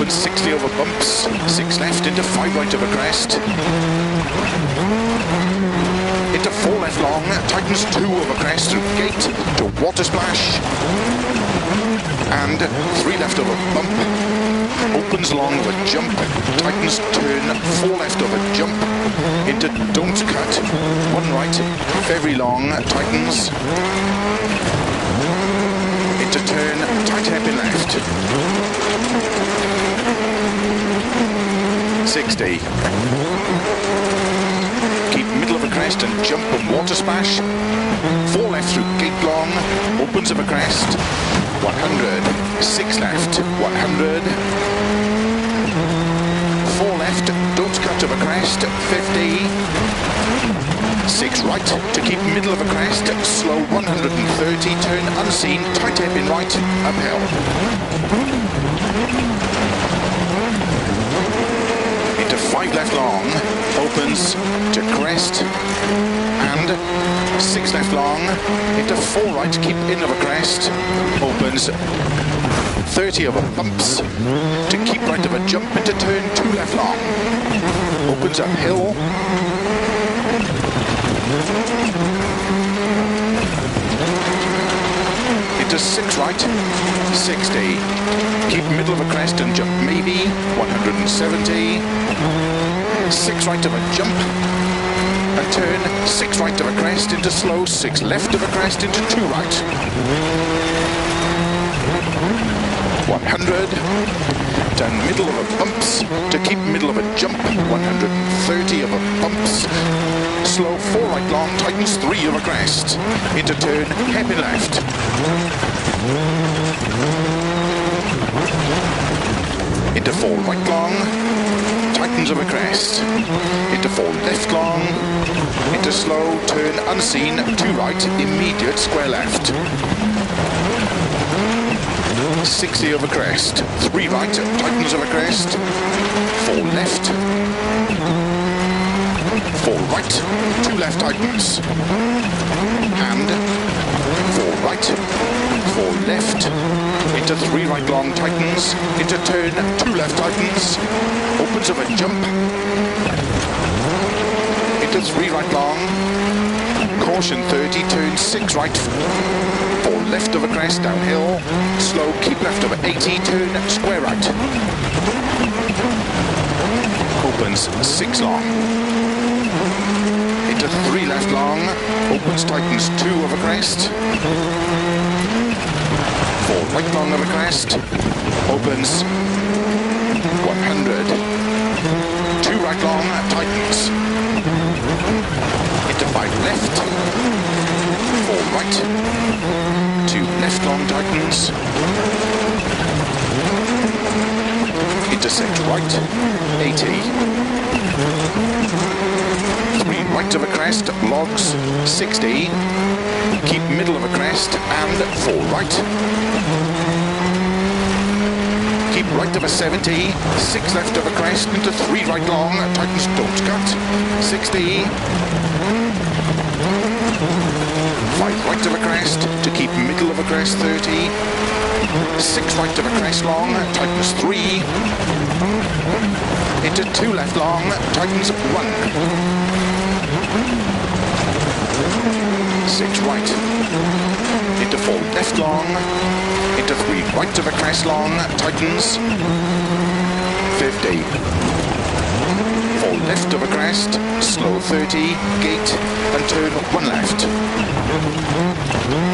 opens 60 over bumps, 6 left into 5 right over crest, into 4 left long, tightens 2 over crest through gate to water splash, and 3 left over bump, opens long over jump, tightens turn, 4 left over jump, into don't cut, 1 right, very long, tightens, into turn, tight hairpin left, 60, keep middle of a crest and jump and water splash, 4 left through gate long, opens of a crest, 100, 6 left, 100, 4 left, don't cut of a crest, 50, 6 right to keep middle of a crest, slow 130, turn unseen, tight hairpin right, uphill. Into 5 left long, opens to crest, and 6 left long, into 4 right, keep in of a crest, opens 30 over bumps, to keep right of a jump into turn 2 left long, opens uphill, into 6 right, 60, keep middle of a crest and jump maybe, 170, 6 right of a jump, and turn 6 right of a crest into slow, 6 left of a crest into 2 right, 100, turn middle of a bumps, to keep middle of a jump, 130 of a bumps, slow 4 right long, tightens 3 of a crest, into turn, hairpin left, into 4 right long, tightens of a crest, into 4 left long, into slow, turn unseen, 2 right, immediate square left, 60 over crest, 3 right, tightens over crest, 4 left, 4 right, 2 left tightens, and 4 right, 4 left, into 3 right long tightens, into turn 2 left tightens, opens of a jump, into 3 right long, caution 30, turn 6 right, 4 left of a crest, downhill, slow, keep left of 80, turn square right, opens 6 long, into 3 left long, opens, tightens 2 of a crest, 4 right long of a crest, opens 100, 2 right long, tightens, into 5 left, 4 right, 2 left long tightens, intersect right, 80, 3 right of a crest, logs, 60, keep middle of a crest, and 4 right, keep right of a 70, 6 left of a crest, into 3 right long, tightens don't cut, 60, 5 right of a crest, to keep middle of a crest, 30, 6 right of a crest long, tightens 3, into 2 left long, tightens 1, 6 right, into 4 left long, into 3 right of a crest long, tightens 50, 4 left of a crest, slow 30, gate, and turn 1 left,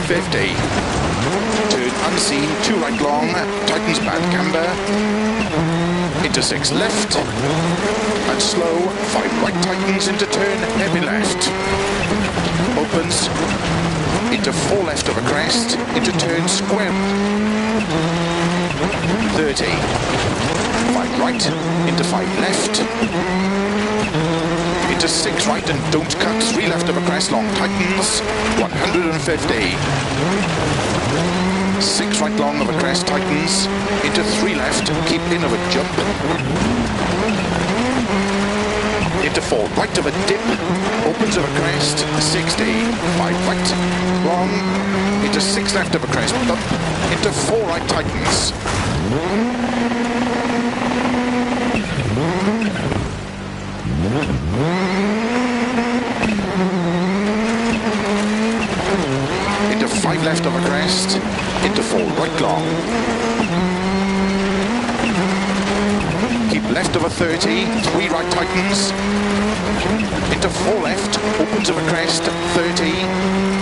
50, turn unseen, 2 right long, tightens bad camber, into 6 left, and slow, 5 right tightens into turn, heavy left, opens, into 4 left of a crest, into turn square, 30, 5 right, into 5 left, into 6 right and don't cut, 3 left of a crest long tightens, 150, 6 right long of a crest tightens, into 3 left, keep in of a jump, into 4 right of a dip, opens of a crest, 60, 5 right, long, into 6 left of a crest, bump, into 4 right tightens, left over crest, into 4 right long. Keep left over 30, 3 right tightens, into 4 left, opens over crest, 30,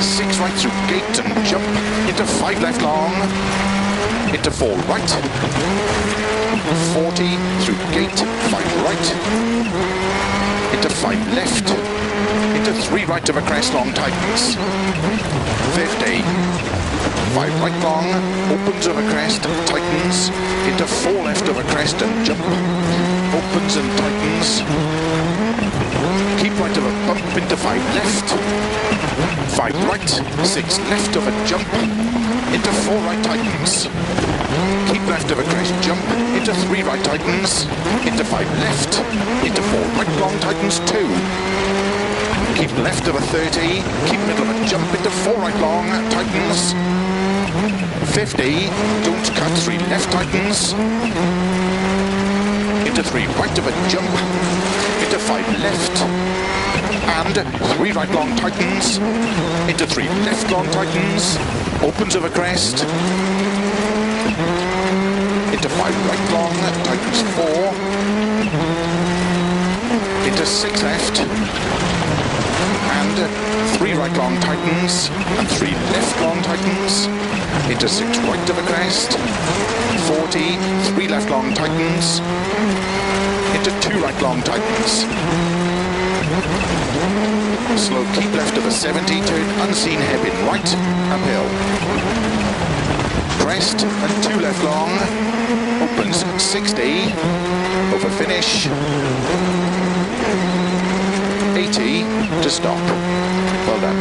6 right through gate and jump, into 5 left long, into 4 right, 40 through gate, 5 right, into 5 left, into 3 right over crest long tightens, 50, 5 right long, opens over crest, tightens, into 4 left over crest and jump, opens and tightens, keep right over bump, into 5 left, 5 right, 6 left over jump, into 4 right tightens, keep left over crest jump, into 3 right tightens, into 5 left, into 4 right long tightens 2, keep left over 30, keep middle of a jump, into 4 right long tightens, 50, don't cut, 3 left tightens, into 3 right of a jump, into 5 left, and 3 right long tightens, into 3 left long tightens, opens over crest, into 5 right long, tightens 4, into 6 left, and 3 right long tightens, and 3 left long tightens, into 6 right of a crest, 40, 3 left long tightens, into 2 right long tightens. Slow keep left of a 70, turn unseen hairpin right, uphill. Crest and 2 left long, opens 60, over finish, 80 to stop. Well done.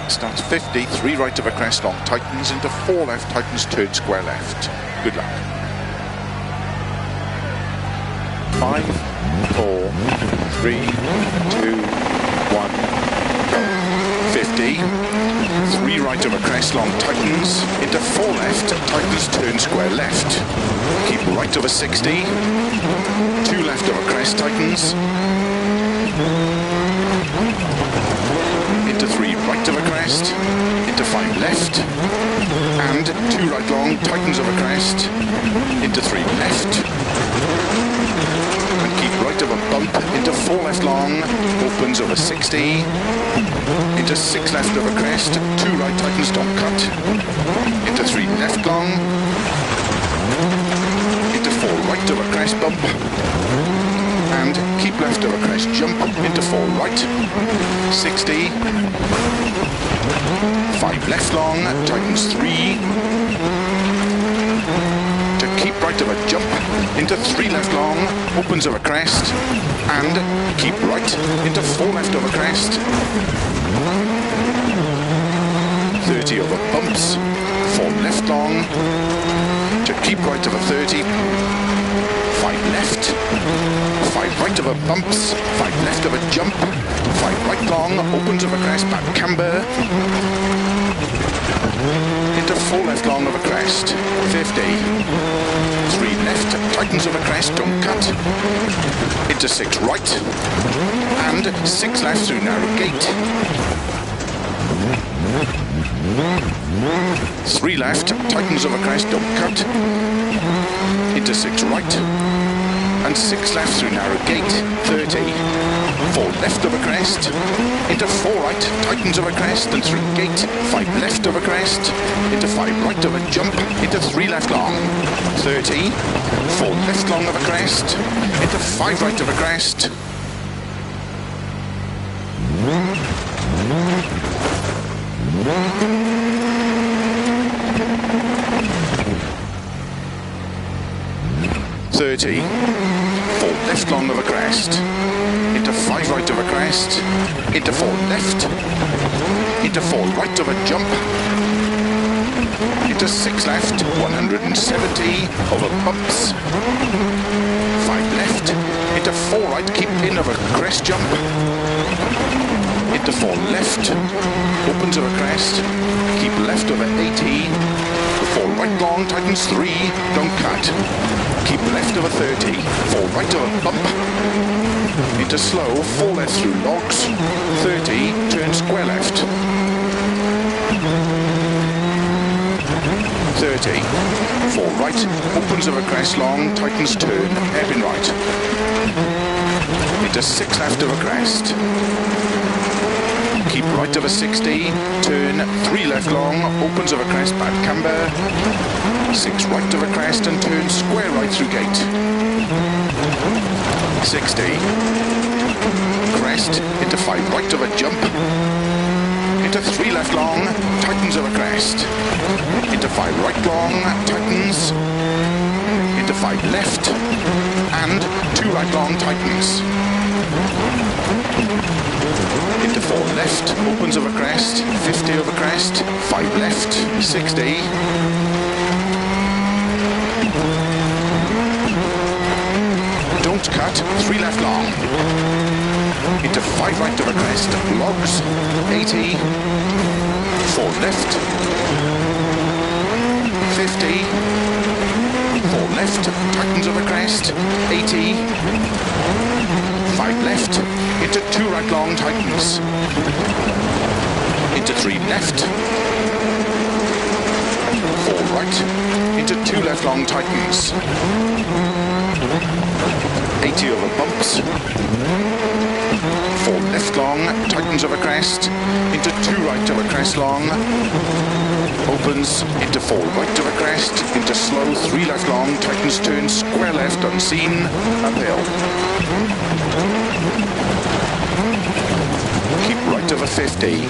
Starts 50, 3 right of a crest long, tightens into 4 left, tightens, turn square left. Good luck. 5, 4, 3, 2, 1, go. 50, 3 right of a crest long, tightens, into 4 left, tightens, turn square left. Keep right of a 60, 2 left of a crest, tightens, into 3 right of a crest, into 5 left, and 2 right long, tightens of a crest, into 3 left, and keep right of a bump, into 4 left long, opens over 60, into 6 left of a crest, 2 right tightens, don't cut, into 3 left long, into 4 right of a crest bump, and keep left of a crest jump, into 4 right, 60, 5 left long, tightens 3, to keep right of a jump, into 3 left long, opens of a crest, and keep right, into 4 left of a crest, 30 over bumps, 4 left long, to keep right of a 30, 5 left, 5 right of a bumps, 5 left of a jump, 5 right long, opens of a crest, back camber, into 4 left long of a crest, 50, 3 left, tightens of a crest, don't cut, into 6 right, and 6 left through narrow gate, 3 left, tightens of a crest, don't cut, into 6 right, and 6 left through narrow gate, 30. 4 left over crest, into 4 right, tightens over crest, and 3 gate, 5 left over crest, into 5 right over jump, into 3 left long, 30. 4 left long over crest, into 5 right over crest, 30. 4 left long over crest, into 5 right over crest, into 4 left, into 4 right over jump, into 6 left, 170 over bumps, 5 left, into 4 right, keep in over crest jump, into 4 left, opens over crest, keep left over 80, 4 right long, tightens 3, don't cut, keep left over 30, 4 right over bump, into slow, 4 left through logs, 30, turn square left, 30, 4 right, opens over crest long, tightens turn, hairpin right, into 6 left over crest, keep right over 60, turn 3 left long, opens over crest, bad camber, 6 right over crest and turn square right through gate, 60, crest, into 5 right over jump, into 3 left long, tightens over crest, into 5 right long, tightens, into 5 left, and 2 right long, tightens, into 4 left, opens over crest, 50 over crest, 5 left, 60, don't cut, 3 left long, into 5 right over crest, logs, 80, 4 left, 50, 4 left, tightens over crest, 80, 5 left, into 2 right long, tightens, into 3 left, 4 right, into 2 left long, tightens, 80 over bumps, 4 left long, tightens over crest, into 2 right over crest long, opens, into 4 right over crest, into slow, 3 left long, tightens turn, square left, unseen, uphill. Keep right over 50,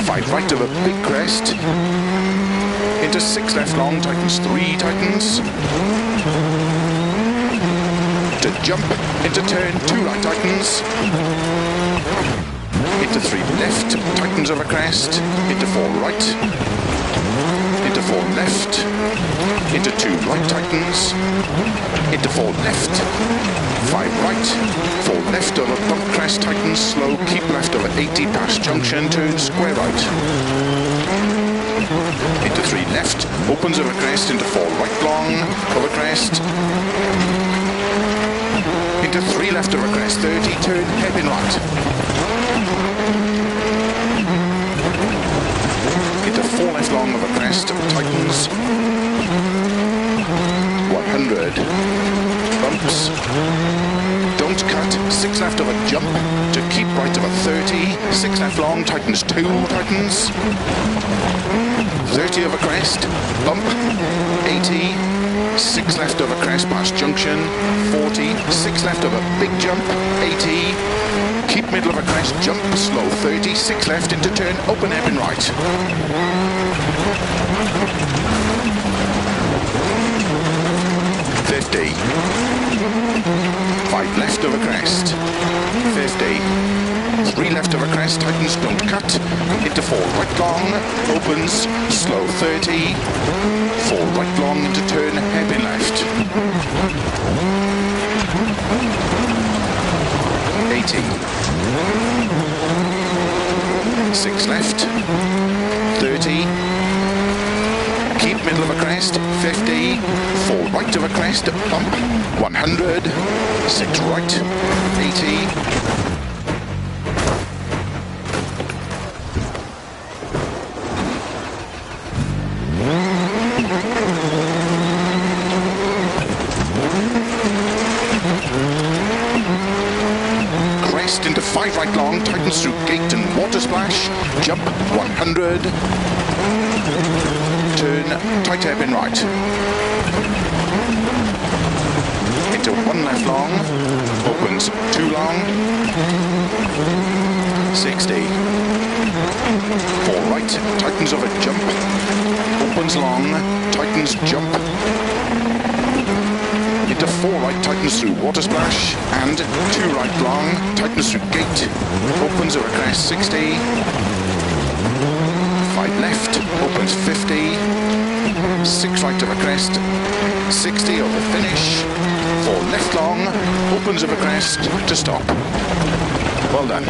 5 right over big crest, into 6 left long, tightens 3, tightens, to jump, into turn, 2 right, tightens, into 3 left, tightens over crest, into 4 right, into 4 left, into 2 right, tightens, into 4 left, 5 right, 4 left over bump crest, tightens, slow, keep left over 80, past junction, turn square right, into 3 left, opens over crest, into 4 right long, over crest, into 3 left over crest, 30, turn hairpin right, into 4 left long over crest, tightens, 100, bumps, don't cut, 6 left over jump, to keep right over 30, 6 left long, tightens 2, tightens, 30 over crest, bump, 80, 6 left over crest past junction, 40, 6 left over big jump, 80, keep middle of a crest, jump, slow, 30, 6 left into turn, open hairpin right. 50, 5 left over crest, 50, 3 left over crest, tightens, don't cut, into 4 right long, opens, slow 30, 4 right long into turn, hairpin left, 80, 6 left, 30, keep middle of a crest, 50, 4 right of a crest, bump, 100, 6 right, 80, crest into 5 right long, tightens through gate and water splash, jump 100, turn tight hairpin right, into 1 left long, opens 2 long, 60, 4 right, tightens over jump, opens long, tightens jump, into 4 right, tightens through water splash, and 2 right long, tightens through gate, opens over crest 60, 5 left, opens 50, 6 right over crest, 60 over finish, 4 left long, opens over crest to stop. Well done.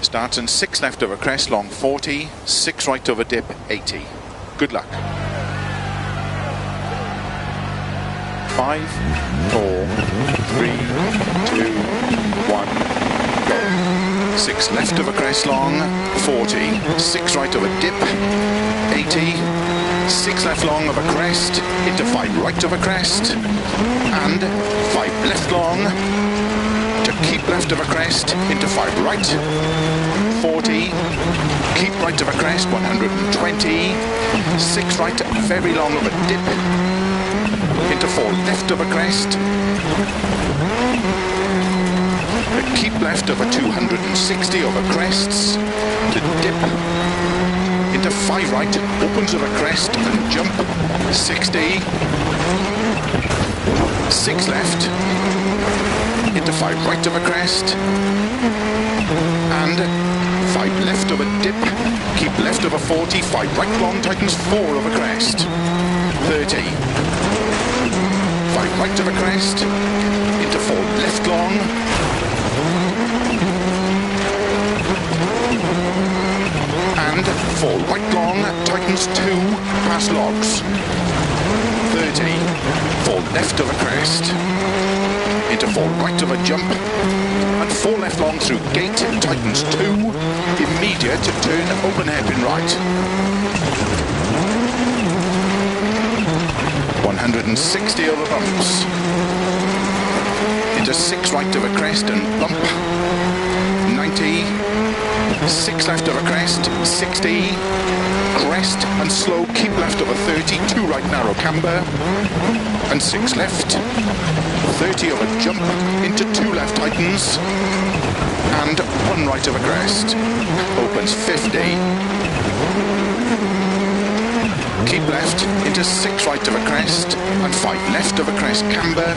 Starts in 6 left over crest, long 40, 6 right over dip, 80. Good luck. 5, 4, 3, 2, 1, go. 6 left over crest, long 40, 6 right over dip, 80, 6 left long over crest, into 5 right over crest, and 5 left long, to keep left over crest, into 5 right, 40, keep right over crest, 120, 6 right, very long over dip, into 4 left over crest, keep left over 260 over crests, to dip, into 5 right, opens over crest and jump, 60, 6 left, into 5 right over crest, and 5 left over dip, keep left over 40, 5 right long, tightens 4 over crest, 30, 5 right over crest, into 4 left long, and 4 right long, tightens 2, past logs, 30, 4 left over crest, into 4 right over jump, and 4 left long through gate, tightens 2, immediate turn, open hairpin right, 160 over bumps, into 6 right over crest and bump, 90, 6 left over crest, 60, crest and slow, keep left over 30, 2 right narrow camber, and 6 left, 30 over jump, into 2 left tightens, and 1 right over crest, opens 50, keep left, into 6 right over crest, and 5 left over crest camber,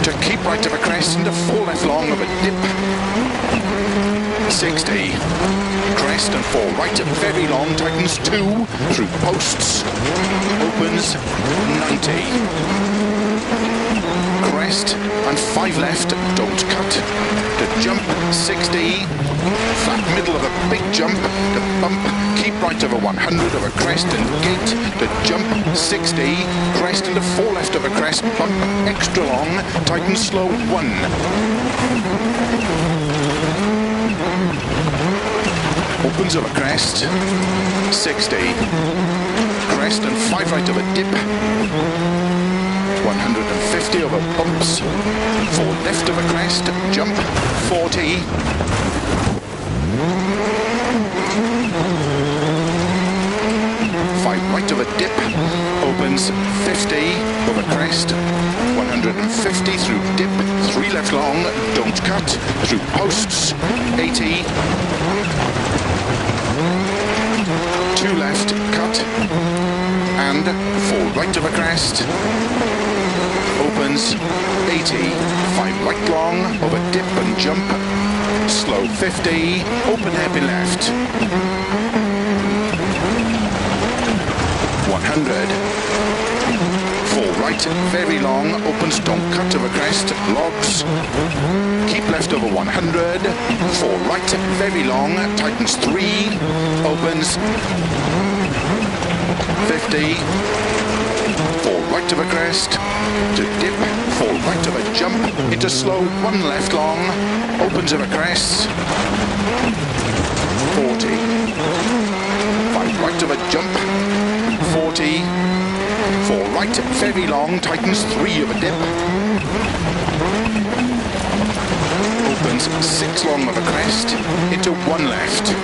to keep right of a crest into 4 left long of a dip, 60, crest and 4 right, very long, tightens 2, through posts, opens 90, crest and 5 left, don't cut, to jump 60, flat middle of a big jump, to bump, keep right over 100 of a crest and gate, to jump 60, crest into 4 left of a crest, bump extra long, tighten slow 1. Opens of a crest, 60, crest and 5 right of a dip, 150 over bumps, 4 left of a crest, jump 40, 5 right of a dip, opens 50 over crest, 150 through dip, 3 left long, don't cut, through posts, 80, 2 left, cut, and 4 right of a crest, opens 80, 5 right long, over dip and jump, slow 50, open hairpin left, 100, 4 right, very long, opens, don't cut of a crest, logs, keep left over 100, 4 right, very long, tightens 3, opens 50, 4 right of a crest, to dip, 4 right of a jump, into slow, 1 left long, opens of a crest, 40, 5 right of a jump, 40, 4 right, very long, tightens 3 of a dip, opens 6 long of a crest, into 1 left,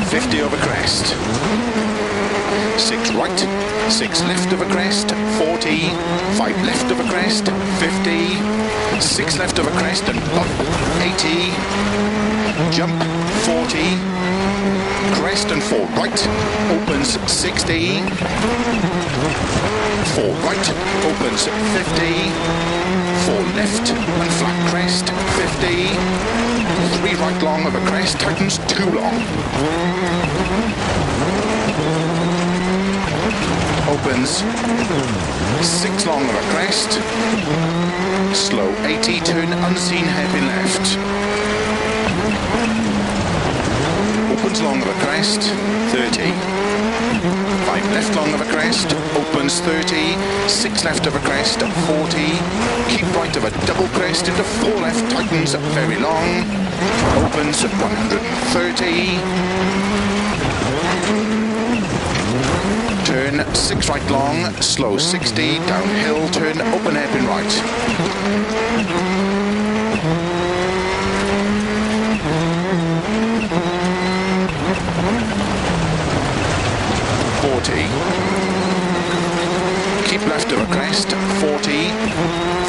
50 over crest, 6 right, 6 left of a crest, 40, 5 left of a crest, 50, 6 left of a crest and bump, 80, jump, 40, crest and 4 right, opens 60, 4 right, opens 50, 4 left and flat crest, 50, 3 right long of a crest, tightens 2 long, opens 6 long of a crest, slow 80, turn unseen hairpin left, opens long of a crest, 30, 5 left long of a crest, opens 30, 6 left of a crest, 40, keep right of a double crest into 4 left, tightens very long, opens 130, turn 6 right long, slow 60, downhill, turn open hairpin right. 40, keep left of a crest, 40,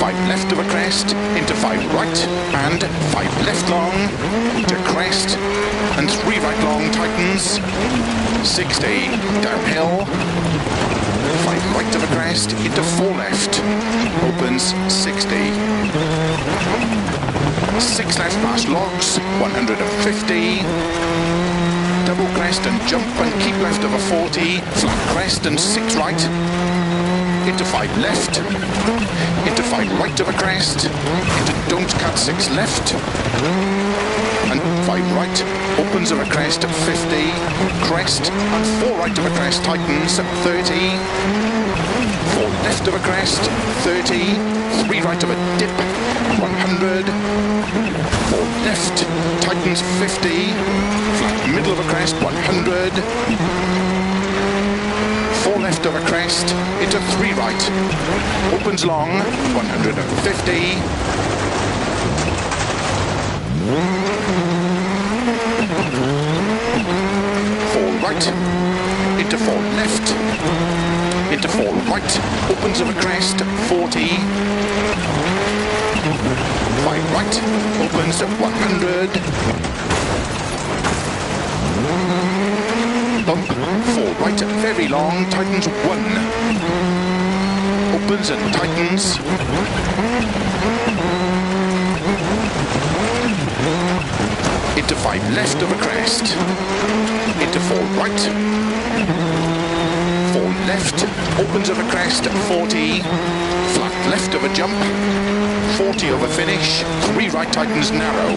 5 left of a crest, into 5 right, and 5 left long, to crest, and 3 right long, tightens, 60, downhill, 5 right of a crest, into 4 left, opens 60, 6 left past logs, 150, double crest and jump and keep left of a 40, flat crest and 6 right, into 5 left, into 5 right of a crest, into don't cut 6 left, and 5 right, opens of a crest at 50, crest, and 4 right of a crest, tightens at 30, 4 left of a crest, 30, 3 right of a dip, 100, 4 left, tightens 50, flat middle of a crest, 100, 4 left of a crest, into 3 right, opens long, 150, 4 right, into 4 left, into 4 right, opens of a crest, 40, 5 right, opens at 100, bump, 4 right, very long, tightens 1, opens and tightens. Into 5 left of a crest, into 4 right, 4 left, opens of a crest, 40, flat left of a jump, 40 of a finish, 3 right tightens narrow.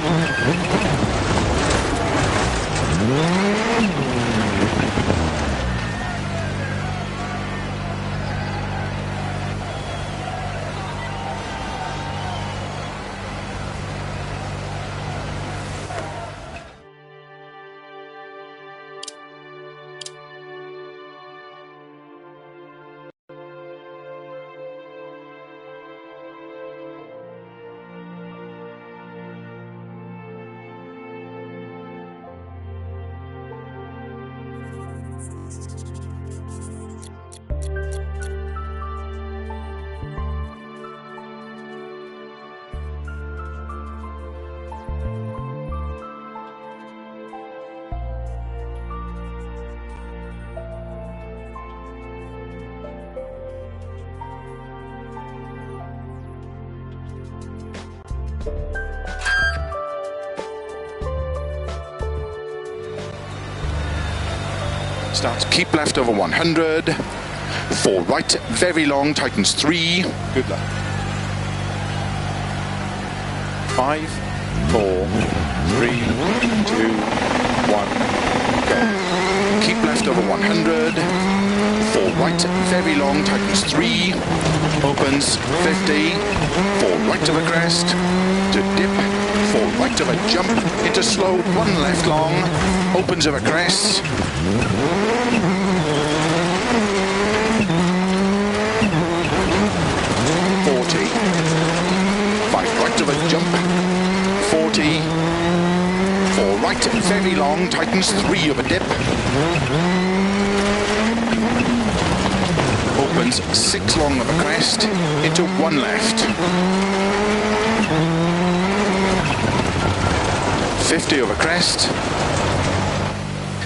Starts keep left over 100, 4 right, very long, tightens 3. Good luck. 5, 4, 3, 2, 1, go. Keep left over 100, 4 right, very long, tightens 3, opens 50, 4 right of a crest, to dip, 4 right of a jump, into slow, 1 left long, opens of a crest, 40, 5 right of a jump, 40, 4 right, very long, tightens 3 of a dip, opens 6 long of a crest, into 1 left, 50 of a crest,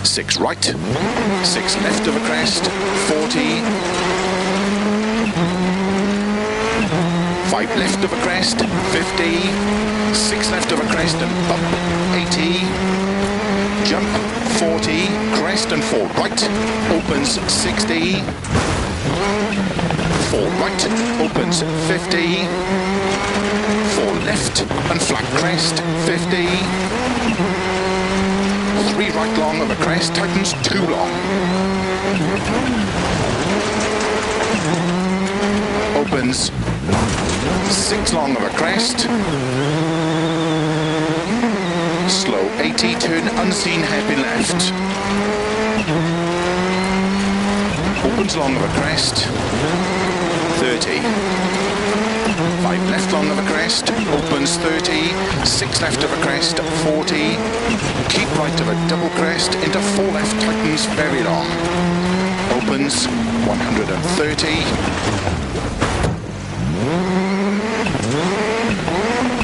6 right, 6 left of a crest, 40, 5 left of a crest, 50, 6 left of a crest and bump, 80, jump, 40, crest and 4 right, opens 60, 4 right, opens 50, 4 left and flat crest, 50, 3 right long of a crest, tightens 2 long, opens 6 long of a crest, slow 80, turn unseen hairpin left, opens long of a crest, 30, 5 left long of a crest, opens 30, 6 left of a crest, 40, keep right of a double crest, into 4 left, tightens very long, opens 130,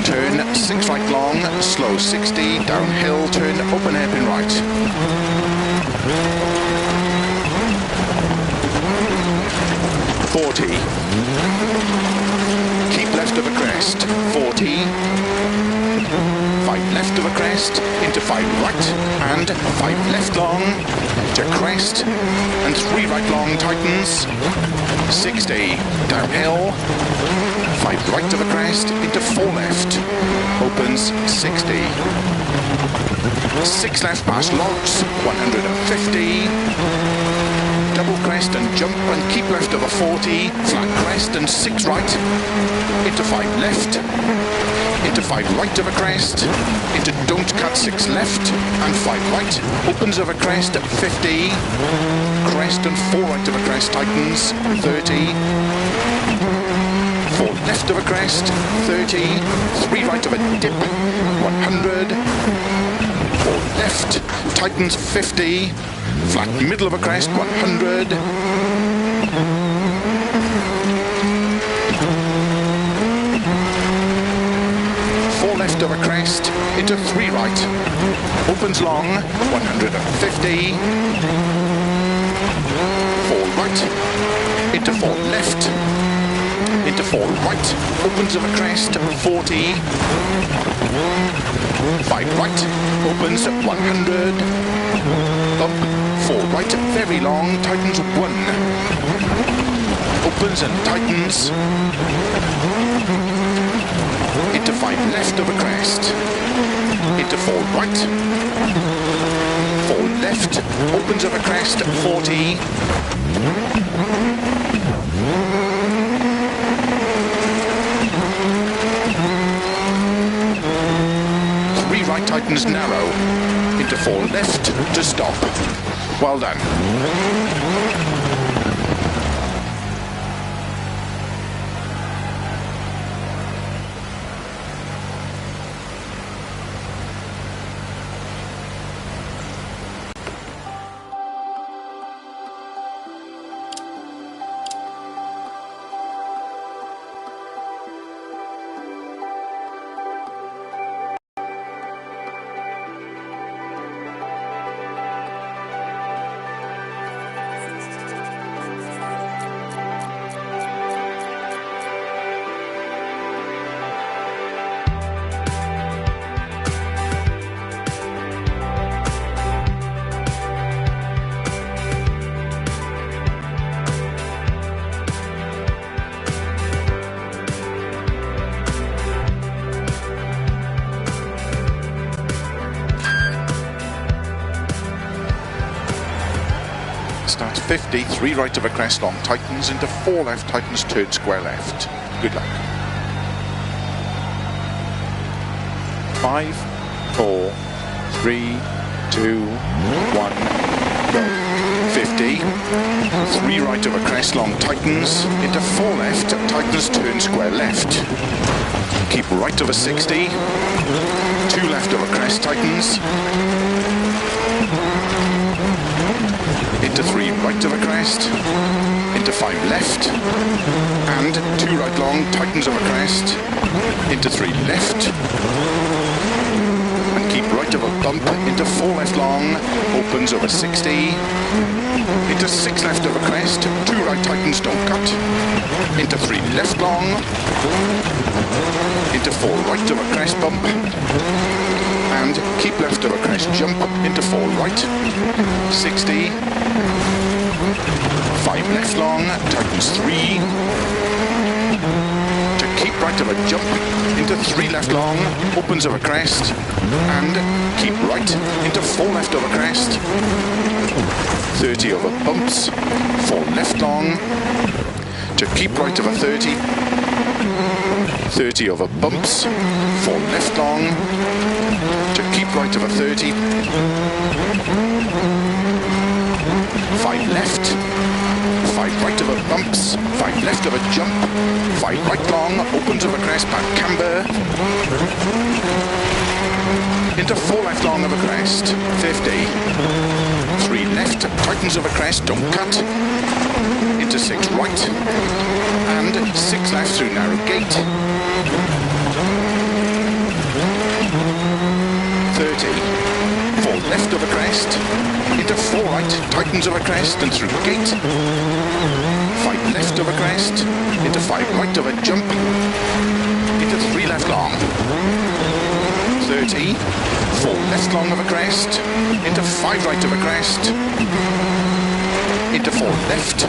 turn 6 right long, slow 60, downhill, turn open hairpin right, 40, keep left of a crest, 40, 5 left of a crest, into 5 right, and 5 left long, to crest, and 3 right long, tightens, 60, downhill, 5 right of a crest, into 4 left, opens 60, 6 left past logs, 150, double crest and jump and keep left of a 40, flat crest and 6 right, into 5 left, into 5 right of a crest, into don't cut 6 left and 5 right, opens of a crest at 50, crest and 4 right of a crest, tightens 30, 4 left of a crest, 30, 3 right of a dip, 100, 4 left, tightens 50, flat middle of a crest, 100, 4 left of a crest, into 3 right, opens long, 150, 4 right, into 4 left, into 4 right, opens of a crest, 40. 5 right, opens at 100. Bump, 4 right, very long, tightens 1. Opens and tightens. Into 5 left of a crest. Into 4 right. 4 left, opens of a crest, 40. 3 right tightens narrow. Into 4 left to stop. Well done. Starts 50, 3 right of a crest long, tightens into 4 left, tightens, turn square left. Good luck. 5, 4, 3, 2, 1, go. 50, 3 right of a crest long, tightens into 4 left, tightens, turn square left. Keep right of a 60, 2 left of a crest, tightens. Into 3 right of a crest, into 5 left, and 2 right long, tightens of a crest, into 3 left, and keep right of a bump, into 4 left long, opens over 60, into 6 left of a crest, 2 right tightens, don't cut, into 3 left long, into 4 right of a crest bump, and keep left of a crest jump, into 4 right, 60, 5 left long, tightens 3, to keep right of a jump, into 3 left long, opens of a crest, and keep right, into 4 left of a crest, 30 over bumps, 4 left long, to keep right of a 30, 30 over bumps, 4 left long, to keep right of a 30, 5 left, 5 right of a bumps, 5 left of a jump, 5 right long, opens of a crest, back camber, into 4 left long of a crest, 50, 3 left, tightens of a crest, don't cut, into 6 right, and 6 left through narrow gate, 30, 4 left of a crest, into 4 right, tightens of a crest and through gate, 5 left of a crest, into 5 right of a jump, into 3 left long, 30, 4 left long of a crest, into 5 right of a crest, into 4 left,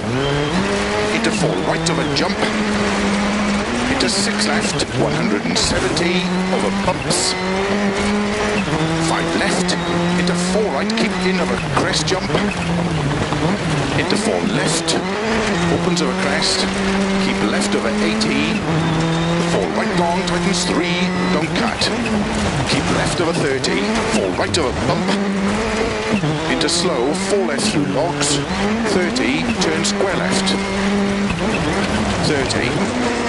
into 4 right of a jump, into 6 left, 170 over bumps, 5 left, into 4 right, keep in of a crest jump, into 4 left, opens of a crest, keep left of a 80, 4 right long, tightens 3, don't cut, keep left of a 30, 4 right of a bump, into slow, 4 left through logs, 30, turn square left, 30,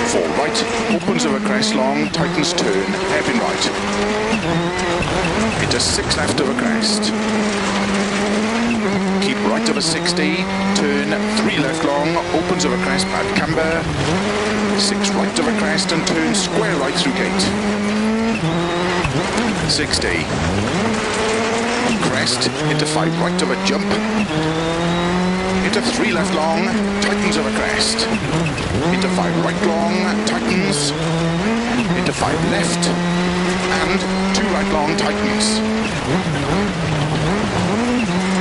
4 right, opens of a crest long, tightens turn, hairpin right, into 6 left of a crest, keep right of a 60, turn 3 left long, opens of a crest, bad camber, 6 right of a crest and turn square right through gate, 60, crest, into 5 right of a jump, into 3 left long, tightens over crest. Into 5 right long, tightens. Into 5 left, and 2 right long, tightens.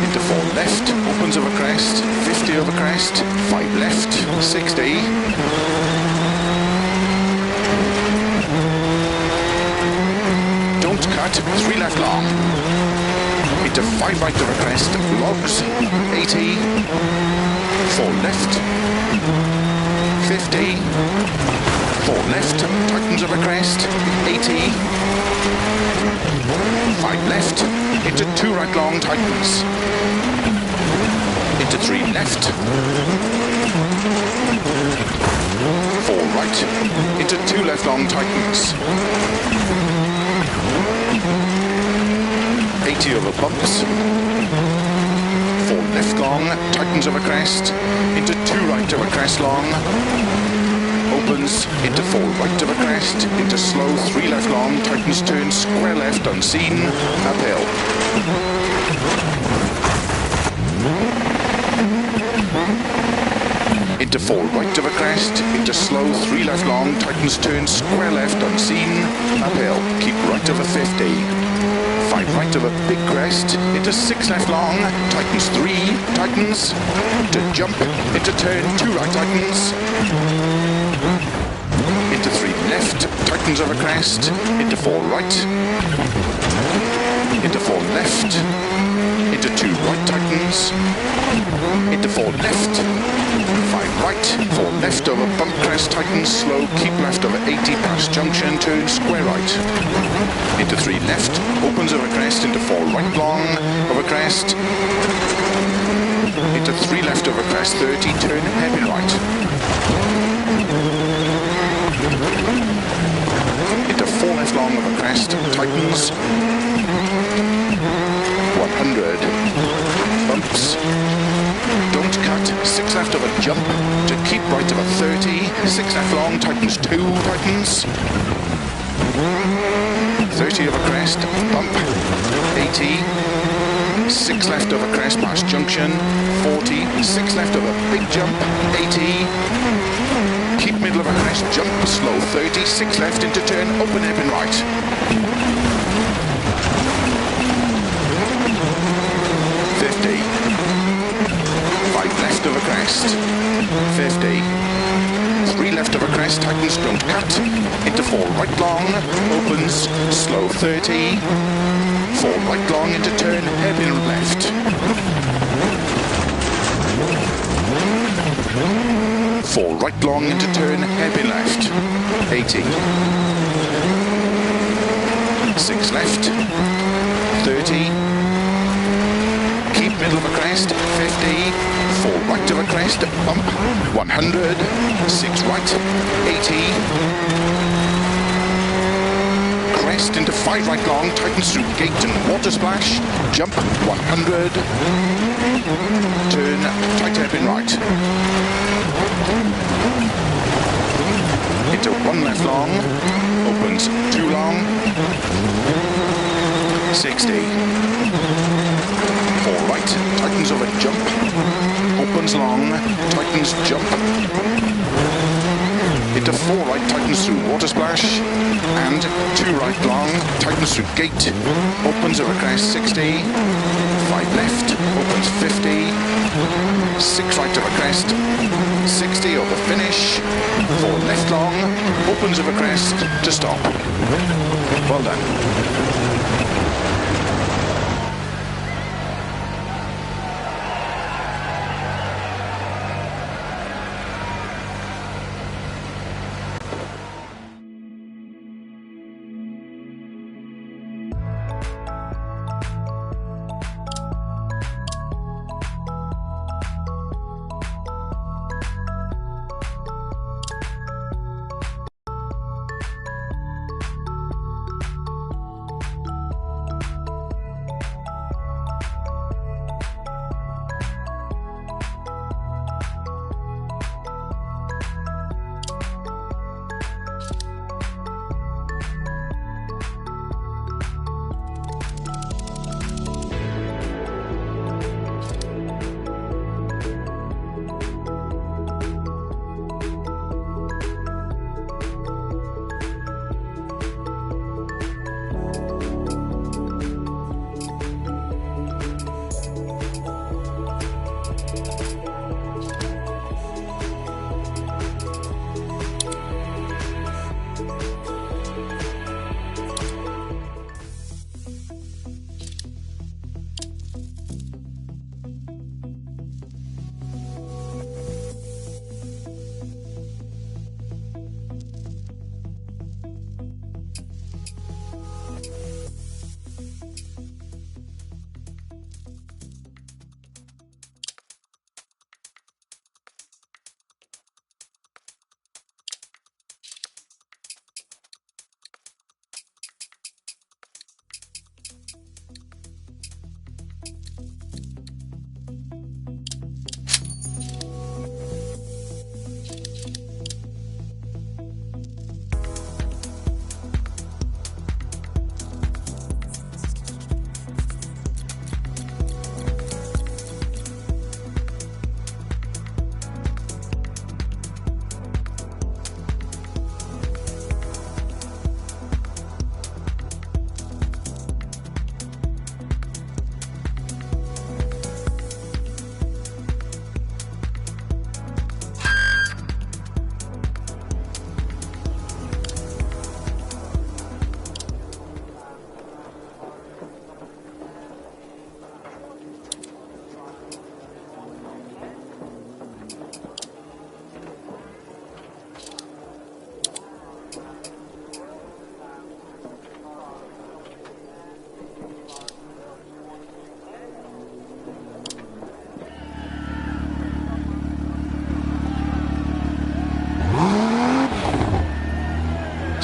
Into 4 left, opens over crest, 50 over crest, 5 left, 60. Don't cut, 3 left long. Into 5 right over crest, logs, 80. 4 left, 50. 4 left, tightens over crest, 80. 5 left, into 2 right long, tightens. Into 3 left. 4 right, into 2 left long, tightens. 80 over bumps. 4 left long, tightens over crest. Into 2 right over crest long. Opens into 4 right over crest, into slow 3 left long, tightens turn, square left unseen, uphill. Into 4 right over crest, into slow 3 left long, tightens turn, square left unseen, uphill. Keep right over 50. 5 right over big crest, into 6 left long, tightens 3, tightens, to jump, into turn, 2 right tightens, into 3 left, tightens over crest, into 4 right, into 4 left, into 2 right tightens, into 4 left, 5 right, 4 left over bump crest, tightens, slow, keep left over 80, past junction, turn, square right, into 3 left, opens over crest, into 4 right long, over crest, into 3 left over crest, 30, turn, hairpin right, into 4 left long over crest, tightens, 100, bumps, don't cut, 6 left over jump, to keep right over 30, 6 left long, tightens 2, tightens, 30 over crest, bump, 80, 6 left over crest past junction, 40, 6 left over big jump, 80, keep middle of a crest, jump, slow 30, 6 left into turn, open hairpin right. 50. 5 left over crest, 50. 3 left over crest, tightens, don't cut, into 4 right long, opens, slow 30, 4 right long into turn, hairpin left. 4 right long into turn, hairpin left, 80. 6 left, 30, keep middle of a crest, 50, 4 right of a crest, bump, 100, 6 right, 80, crest into 5 right long, tightens through gate and water splash, jump, 100, turn, tight hairpin right, into 1 left long, opens 2 long, 60, 4 right, tightens over jump, opens long, tightens jump, into 4 right, tightens through water splash, and 2 right long, tightens through gate, opens over crest 60, 5 left, opens 50, 6 right over crest, 60 over finish, 4 left long, opens over crest to stop. Well done.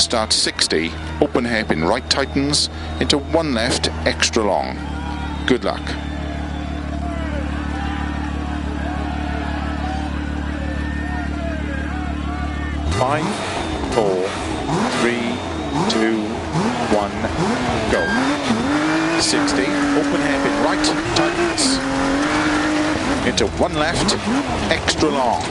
start 60, open hairpin right tightens, into 1 left, extra long. Good luck. 5, 4, 3, 2, 1, go. 60, open hairpin right, tightens. Into 1 left, extra long.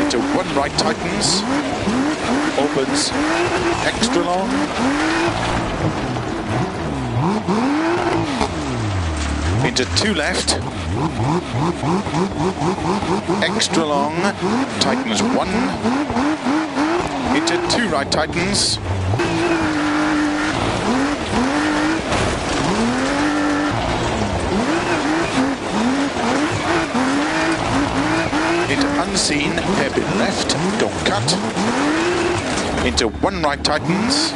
Into 1 right, tightens. Opens, extra long. Into 2 left, extra long, tightens 1, into 2 right, tightens, into unseen, hairpin left, don't cut, into 1 right, tightens,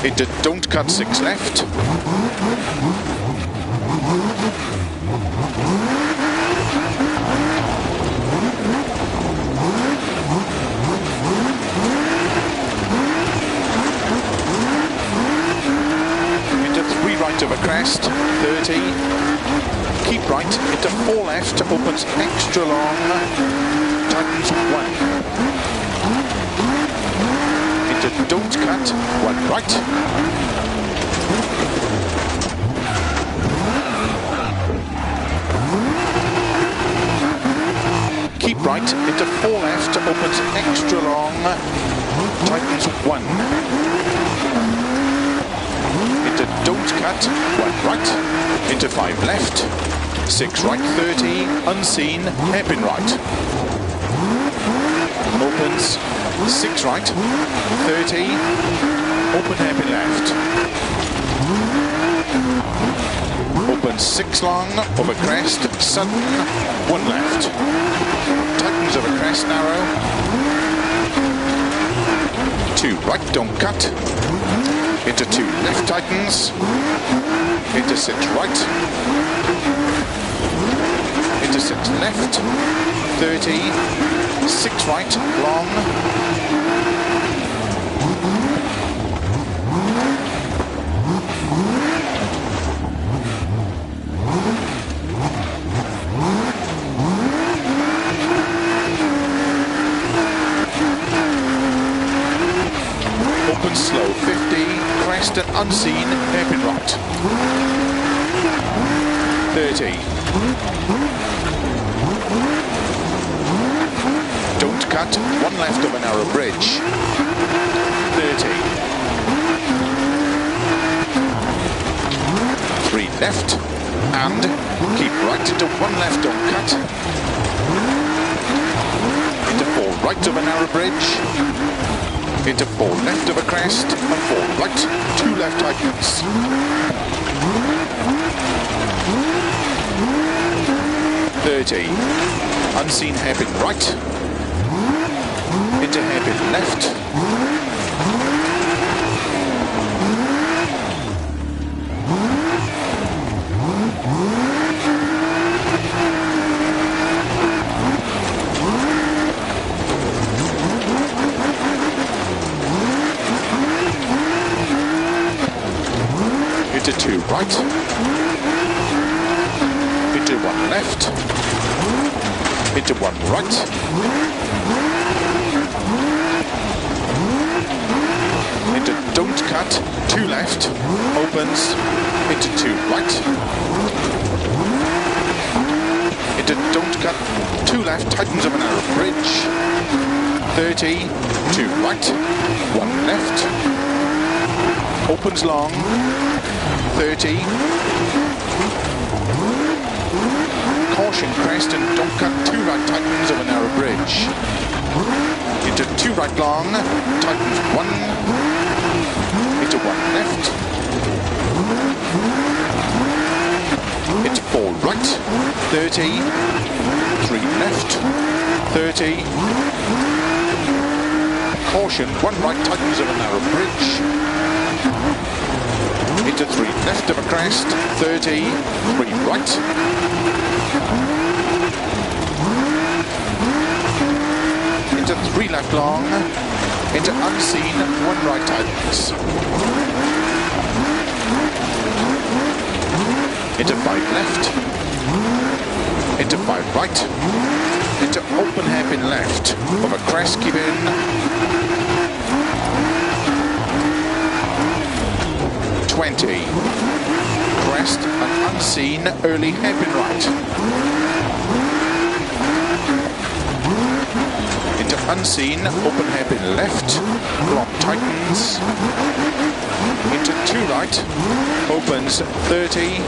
into don't cut 6 left, into 3 right over crest, 30, keep right, into 4 left, opens extra long, tightens 1, into don't cut, 1 right, keep right, into 4 left, opens extra long, tightens 1, into don't cut, 1 right, into 5 left, 6 right, 30, unseen, hairpin right, opens 6 right, 30, open hairpin left, opens 6 long, over crest, sudden, 1 left, tightens over crest, narrow, 2 right, don't cut, into 2 left, tightens, into 6 right, into 6 left, 30, 6 right, long, open slow, 50, crest and unseen, hairpin right, 30, don't cut, 1 left of a narrow bridge, 30, 3 left, and keep right into 1 left, don't cut, into 4 right of a narrow bridge, into 4 left of a crest, and 4 right, 2 left tightens. 30, unseen hairpin right, into hairpin left, into 2 right, into 1 left, into 1 right, into don't cut, 2 left, opens, into 2 right, into don't cut, 2 left, tightens of a narrow bridge, 30, 2 right, 1 left, opens long, 30, caution crest and don't cut, 2 right, tightens of a narrow bridge, into 2 right long, tightens 1, into 1 left, into 4 right, 30, 3 left, 30, caution, 1 right, tightens of a narrow bridge, 3 left of a crest, 30, 3 right. Into 3 left long, into unseen, 1 right tightens. Into 5 left, into 5 right, into open hairpin left, of a crest, keep in. 20, crest and unseen, early hairpin right. Into unseen, open hairpin left, long tightens. Into 2 right, opens 30.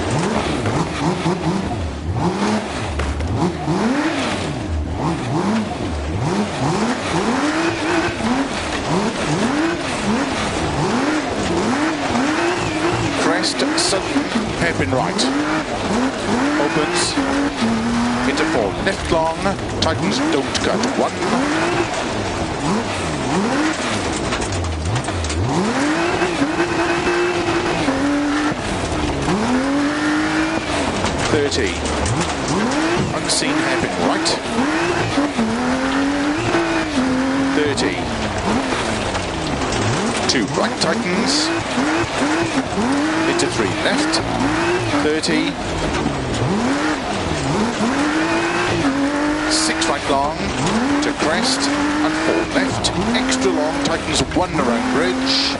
Crest, sudden, hairpin right. Opens. Into 4 left long, tightens, don't cut, 1. 30. Unseen hairpin right. 30. 2 right tightens. Into 3 left. 30. 6 right long to crest and 4 left. Extra long tightens 1 around bridge.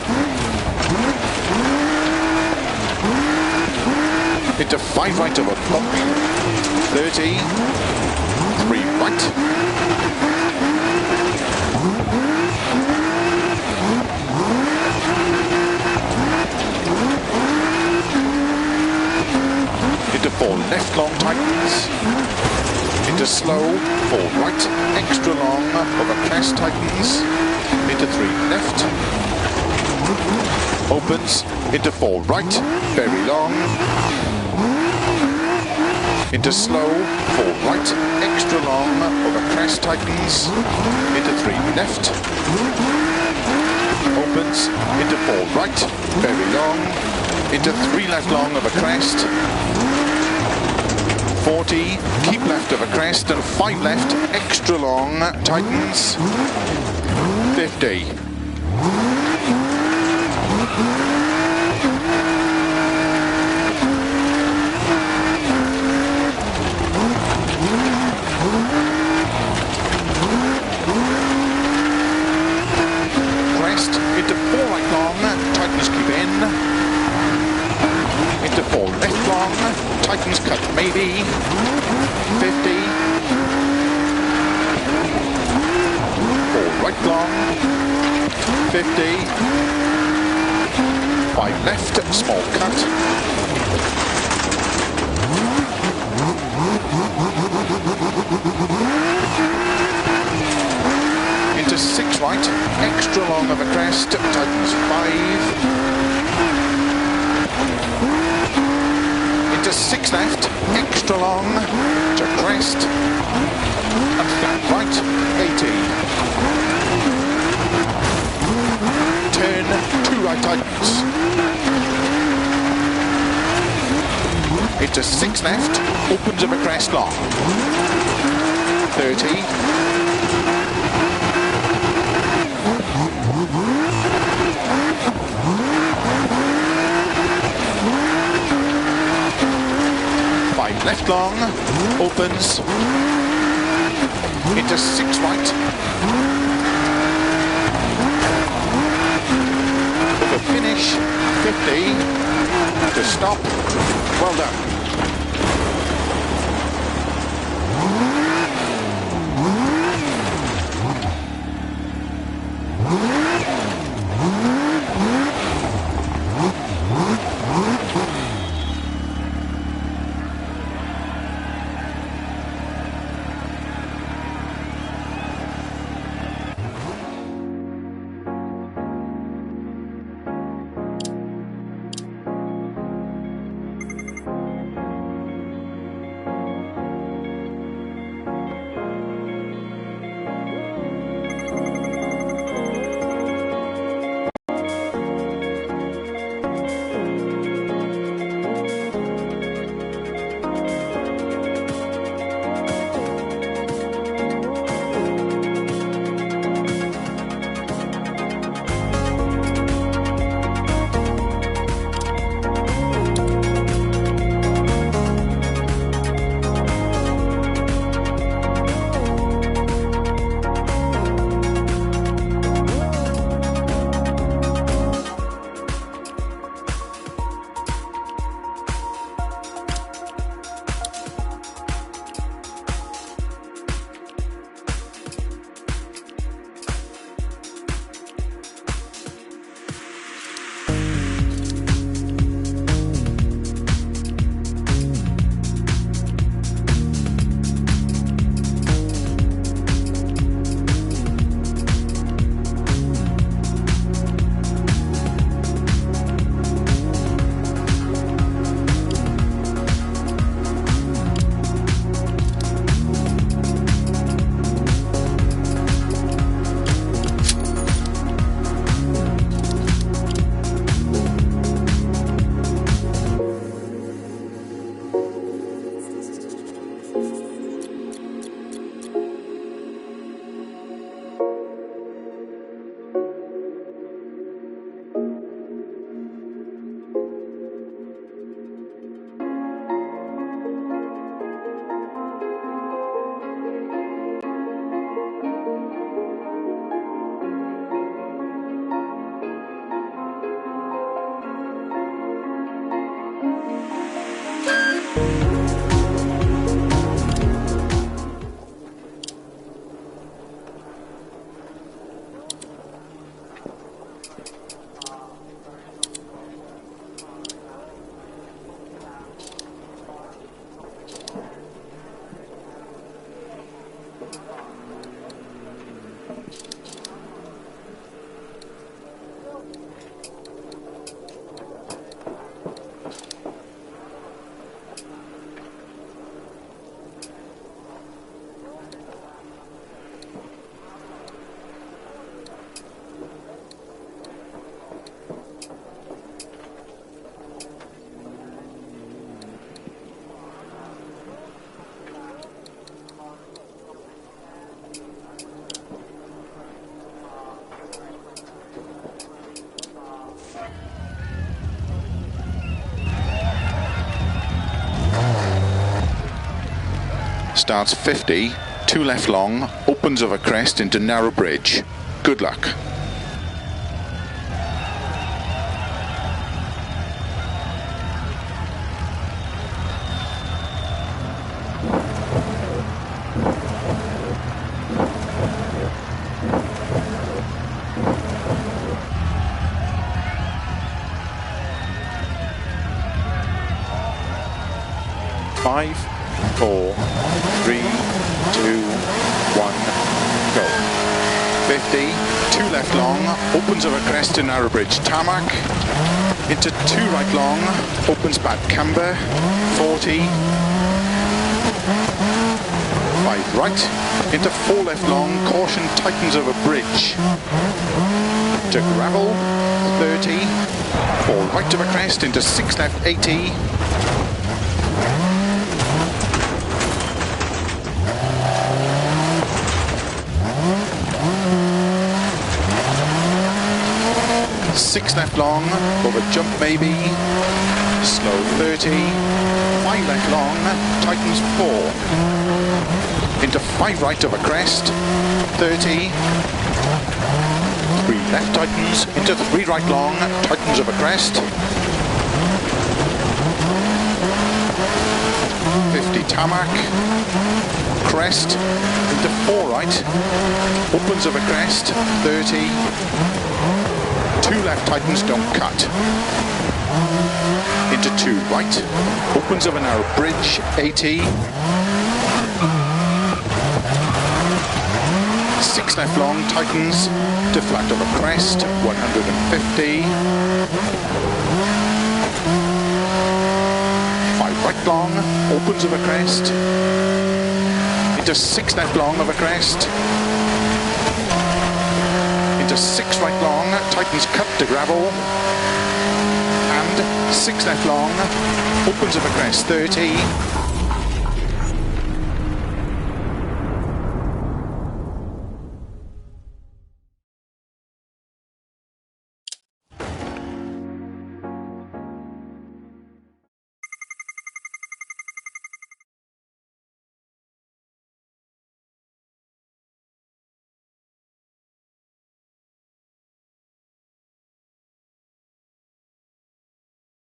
Into 5 right of a bump, 30, 3 right, into 4 left long tightens, into slow, 4 right, extra long of a crest tightens, into 3 left, opens, into 4 right, very long, into slow, 4 right, extra long, over crest tightens, into 3 left, opens, into 4 right, very long, into 3 left long of a crest, 40, keep left of a crest, and 5 left, extra long, tightens, 50. Into 4 right long, tightens keep in. Into 4 left long, tightens cut maybe. 50. 4 right long. 50. 5 left, small cut. Into 6 right, extra long of a crest, tightens 5. Into 6 left, extra long, to crest, and flat right, 80. Turn, 2 right tightens. Into 6 left, opens of a crest long. 30. 5 left long, opens, into 6 right, over finish, 50, to stop, well done. starts 50, 2 left long, opens over crest into narrow bridge. Good luck. Five, 4, 3, 2, 1, go. 50, 2 left long, opens over crest to narrow bridge tarmac, into 2 right long, opens back camber, 40, 5 right, into 4 left long, caution tightens over bridge, to gravel, 30, 4 right over crest, into 6 left, 80, 6 left long, over jump maybe, slow 30, 5 left long, tightens 4, into 5 right over crest, 30, 3 left tightens, into 3 right long, tightens over crest, 50 tarmac, crest, into 4 right, opens over crest, 30, 2 left tightens, don't cut, into 2 right, opens over narrow bridge, 80, 6 left long, tightens, to flat over crest, 150, 5 right long, opens over crest, into 6 left long over crest, into 6 right long, tightens cut to gravel, and 6 left long, opens over crest, 30,